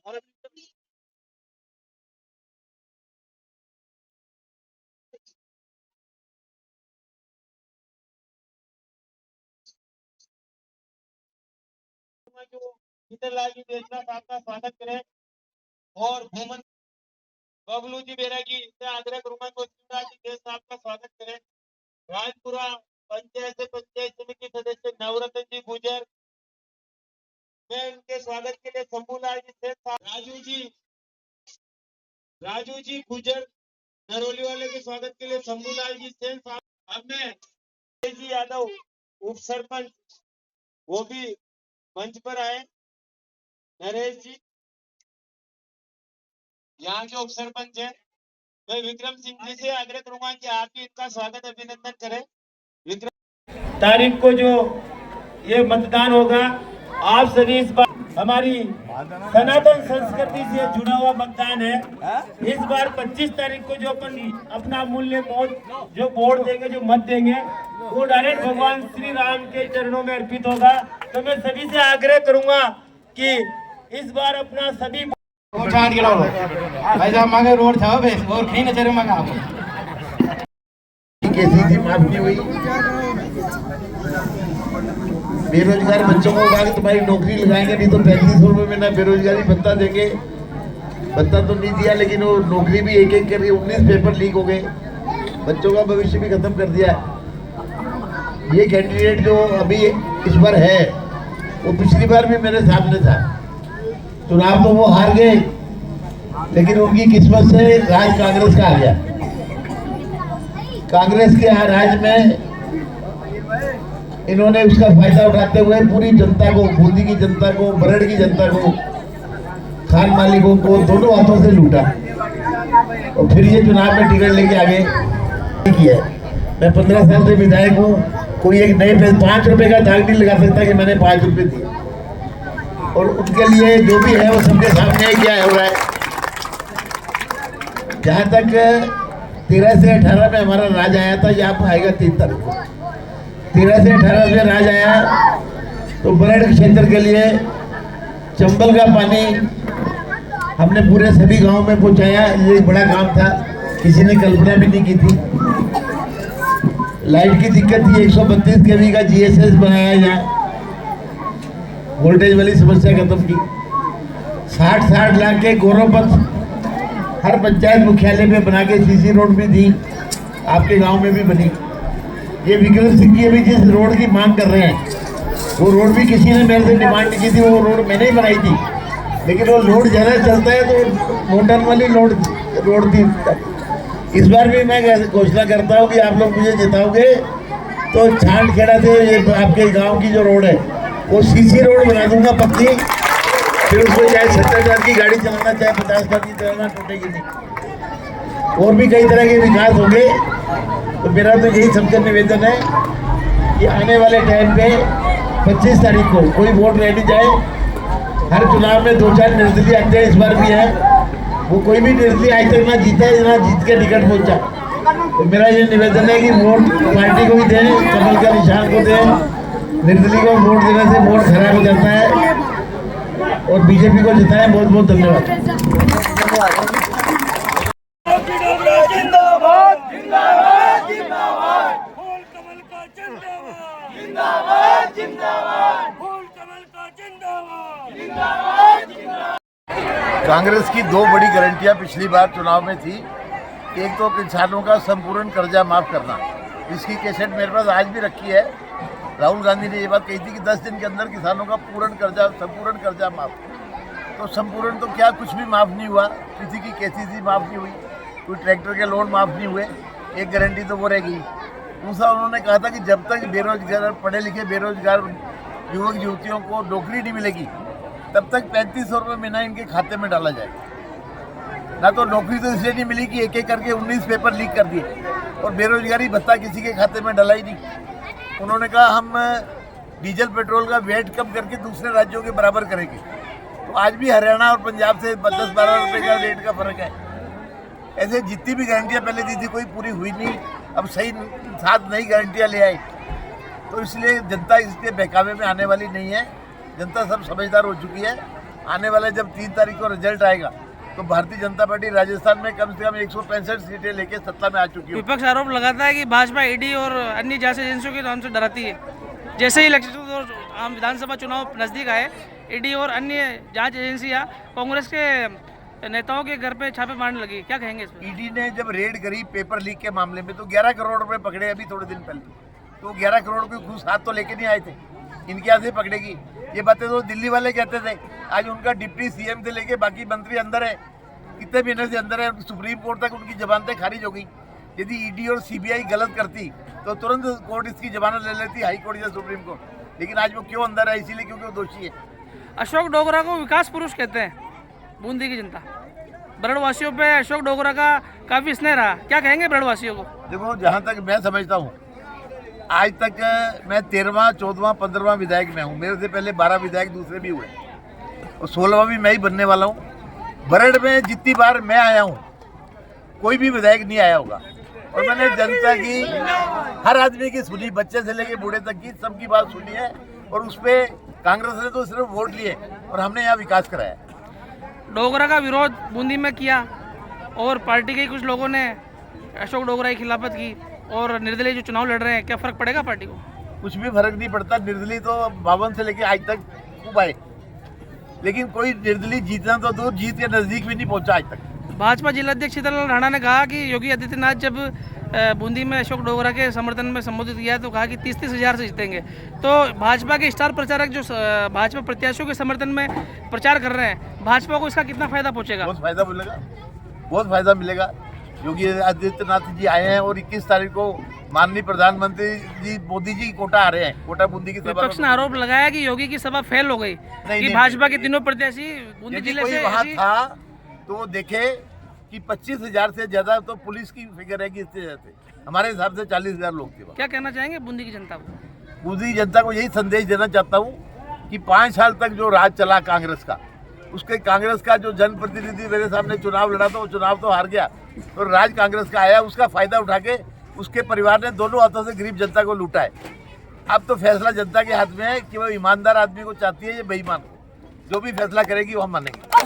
जी देशनाथ आपका स्वागत करें और मोहम्मद बबलू जी बैरागी से आग्रह करूंगा तो जी देश आपका स्वागत करें। राजपुरा पंचायत समिति सदस्य नवरत्न जी गुजर, मैं उनके स्वागत के लिए शंभूलाल जी से राजू जी गुजर नरोली वाले के स्वागत के लिए शंभूलाल जी से अब मैं जी यादव उप सरपंच वो भी मंच पर आए। नरेश जी यहाँ के उप सरपंच है। मैं विक्रम सिंह जी से आग्रह करूंगा कि आप भी इनका स्वागत अभिनंदन करें। विक्रम तारीख को जो ये मतदान होगा, आप सभी इस बार हमारी सनातन संस्कृति से जुड़ा हुआ मतदान है। इस बार 25 तारीख को जो अपन अपना मूल्य वोट जो वोट देंगे, जो मत देंगे, वो डायरेक्ट भगवान श्री राम के चरणों में अर्पित होगा। तो मैं सभी से आग्रह करूंगा कि इस बार अपना सभी भाई साहब मांगे रोड था और कहीं न चले मांगा कैसी थी माफ नहीं हुई। बेरोजगार बच्चों को कहा कि तुम्हारी नौकरी लगाएंगे, नहीं तो 3500 रुपये में ना बेरोजगारी भत्ता देंगे। भत्ता तो नहीं दिया, लेकिन वो नौकरी भी एक एक करके 19 पेपर लीक हो गए। बच्चों का भविष्य भी खत्म कर दिया। ये कैंडिडेट जो अभी इस बार है वो पिछली बार भी मेरे सामने था। चुनाव तो वो हार गए, लेकिन उनकी किस्मत से राज कांग्रेस का आ गया। कांग्रेस के राज में इन्होंने उसका फायदा उठाते हुए पूरी जनता को, बूंदी की जनता को, बरड़ की जनता को, खान मालिकों को दोनों हाथों से लूटा और फिर ये चुनाव में टिकट लेके आगे किया। मैं 15 साल से विधायक हूँ। कोई एक नए 5 रुपए का दाग नहीं लगा सकता कि मैंने 5 रुपए दिए, और उनके लिए जो भी है वो सबके सामने क्या हो रहा है। जहाँ तक 13 से 18 में हमारा राज आया था, यहाँ पर आएगा 3 तारीख को। 13 से 18 में राज आया तो बरड़ क्षेत्र के लिए चंबल का पानी हमने पूरे सभी गांव में पहुंचाया। ये एक बड़ा काम था, किसी ने कल्पना भी नहीं की थी। लाइट की दिक्कत थी, 132 kV का GSS बनाया यहाँ, वोल्टेज वाली समस्या खत्म की। 60 लाख के गौरवपथ हर पंचायत मुख्यालय में बना के सीसी रोड भी दी, आपके गांव में भी बनी। ये विक्रम सिंह जी अभी जिस रोड की मांग कर रहे हैं, वो रोड भी किसी ने मेरे से डिमांड नहीं की थी, वो रोड मैंने ही बनाई थी। लेकिन वो लोड ज़्यादा चलता है तो मोटर वाली रोड थी। इस बार भी मैं घोषणा करता हूँ कि आप लोग मुझे जिताओगे तो छांडखेड़ा से ये आपके गाँव की जो रोड है वो सीसी रोड बना दूंगा पक्की। फिर उसको चाहे 70,000 की गाड़ी चलाना, चाहे 50,000 की चलाना, टूटेगी नहीं। और भी कई तरह के विकास होंगे। तो मेरा तो यही सबसे निवेदन है कि आने वाले टाइम पे 25 तारीख को कोई वोट लेने जाए। हर चुनाव में 2-4 निर्दलीय आते हैं, इस बार भी है। वो कोई भी निर्दलीय आज तक ना जीता है, ना जीत के टिकट पहुंचा। तो मेरा ये निवेदन है कि वोट पार्टी को भी दें, कमल का निशान को दें। निर्दलीय को वोट देने से वोट खराब हो जाता है, और बीजेपी को जिताएं। बहुत बहुत धन्यवाद। कांग्रेस की 2 बड़ी गारंटियां पिछली बार चुनाव में थी। एक तो किसानों का संपूर्ण कर्जा माफ करना, इसकी कैसेट मेरे पास आज भी रखी है। राहुल गांधी ने ये बात कही थी कि 10 दिन के अंदर किसानों का संपूर्ण कर्जा माफ। तो संपूर्ण तो क्या, कुछ भी माफ नहीं हुआ। किसी की KCC माफ नहीं हुई, कोई ट्रैक्टर के लोन माफ नहीं हुए। एक गारंटी तो वो रह गई। दूसरा, उन्होंने कहा था कि जब तक बेरोजगार, पढ़े लिखे बेरोजगार युवक युवतियों को नौकरी नहीं मिलेगी, तब तक 3500 रुपये महीना इनके खाते में डाला जाएगा। ना तो नौकरी तो इसलिए नहीं मिली कि एक एक करके 19 पेपर लीक कर दिए, और बेरोजगारी भत्ता किसी के खाते में डाला ही नहीं। उन्होंने कहा हम डीजल पेट्रोल का वेट कम करके दूसरे राज्यों के बराबर करेंगे। तो आज भी हरियाणा और पंजाब से 10-12 रुपये का रेट का फर्क है। ऐसे जितनी भी गारंटियाँ पहले दी थी कोई पूरी हुई नहीं, अब सही 7 नई गारंटियाँ ले आए। तो इसलिए जनता इसके बहकावे में आने वाली नहीं है। जनता सब समझदार हो चुकी है। आने वाले जब 3 तारीख को रिजल्ट आएगा तो भारतीय जनता पार्टी राजस्थान में कम से कम 165 सीटें लेके सत्ता में आ चुकी है। विपक्ष आरोप लगाता है कि भाजपा ईडी और अन्य जांच एजेंसियों के नाम से डराती है। जैसे ही इलेक्शन और आम विधानसभा चुनाव नजदीक आए, ईडी और अन्य जांच एजेंसियां कांग्रेस के नेताओं के घर पे छापे मारने लगी। क्या कहेंगे इस पर? ईडी ने जब रेड करी पेपर लीक के मामले में तो 11 करोड़ रुपए पकड़े अभी थोड़े दिन पहले, तो 11 करोड़ के घूस हाथ तो लेके नहीं आए थे, इनके यहाँ से पकड़ेगी। ये बातें तो दिल्ली वाले कहते थे, आज उनका डिप्टी सीएम से लेके बाकी मंत्री अंदर है, कितने महीने से अंदर है, सुप्रीम कोर्ट तक उनकी जमानतें खारिज हो गई। यदि ईडी और सीबीआई गलत करती तो तुरंत कोर्ट इसकी जमानत ले लेती, हाई कोर्ट या सुप्रीम कोर्ट, लेकिन आज वो क्यों अंदर है? इसीलिए क्योंकि वो दोषी है। अशोक डोगरा को विकास पुरुष कहते हैं बूंदी की जनता। बरड़वासियों पे अशोक डोगरा का काफी स्नेह रहा, क्या कहेंगे बरड़वासियों को? देखो, जहाँ तक मैं समझता हूँ, आज तक मैं 13वां, 14वां, 15वां विधायक में हूँ। मेरे से पहले 12 विधायक दूसरे भी हुए और 16वां भी मैं ही बनने वाला हूँ। बरड़ में जितनी बार मैं आया हूँ कोई भी विधायक नहीं आया होगा, और मैंने जनता की, हर आदमी की सुनी, बच्चे से लेके बूढ़े तक की सबकी बात सुनी है, और उस पर कांग्रेस ने तो सिर्फ वोट लिए और हमने यहाँ विकास कराया। डोगरा का विरोध बूंदी में किया और पार्टी के कुछ लोगों ने अशोक डोगरा की खिलाफत की और निर्दलीय जो चुनाव लड़ रहे हैं, क्या फर्क पड़ेगा पार्टी को? कुछ भी फर्क नहीं पड़ता। निर्दलीय तो 52 से लेके आज तक खूब आए, लेकिन कोई निर्दलीय जीतना तो दूर, जीत के नजदीक भी नहीं पहुंचा आज तक। भाजपा जिलाध्यक्ष शीतल राणा ने कहा कि योगी आदित्यनाथ जब बूंदी में अशोक डोगरा के समर्थन में संबोधित किया तो कहा कि 30-30 हज़ार से जीतेंगे। तो भाजपा के स्टार प्रचारक जो भाजपा प्रत्याशियों के समर्थन में प्रचार कर रहे हैं, भाजपा को इसका कितना फायदा पहुंचेगा? बहुत फायदा मिलेगा, बहुत फायदा मिलेगा। योगी आदित्यनाथ जी आए हैं और 21 तारीख को माननीय प्रधानमंत्री जी मोदी जी कोटा आ रहे हैं, कोटा बूंदी की सभा। विपक्ष ने आरोप लगाया कि योगी की सभा फेल हो गई, कि भाजपा के तीनों प्रत्याशी बूंदी जिले से वहाँ था तो वो देखे कि 25,000 से ज्यादा तो पुलिस की फिगर है कि इससे ज्यादा, हमारे हिसाब से 40,000 लोग थे। क्या कहना चाहेंगे बूंदी की जनता को? बूंदी जनता को यही संदेश देना चाहता हूँ कि 5 साल तक जो राज चला कांग्रेस का, उसके कांग्रेस का जो जनप्रतिनिधि मेरे सामने चुनाव लड़ा था, वो चुनाव तो हार गया, तो राज कांग्रेस का आया, उसका फायदा उठा के उसके परिवार ने दोनों हाथों से गरीब जनता को लूटा है। अब तो फैसला जनता के हाथ में है कि वो ईमानदार आदमी को चाहती है या बेईमान को। जो भी फैसला करेगी वो हम मानेंगे।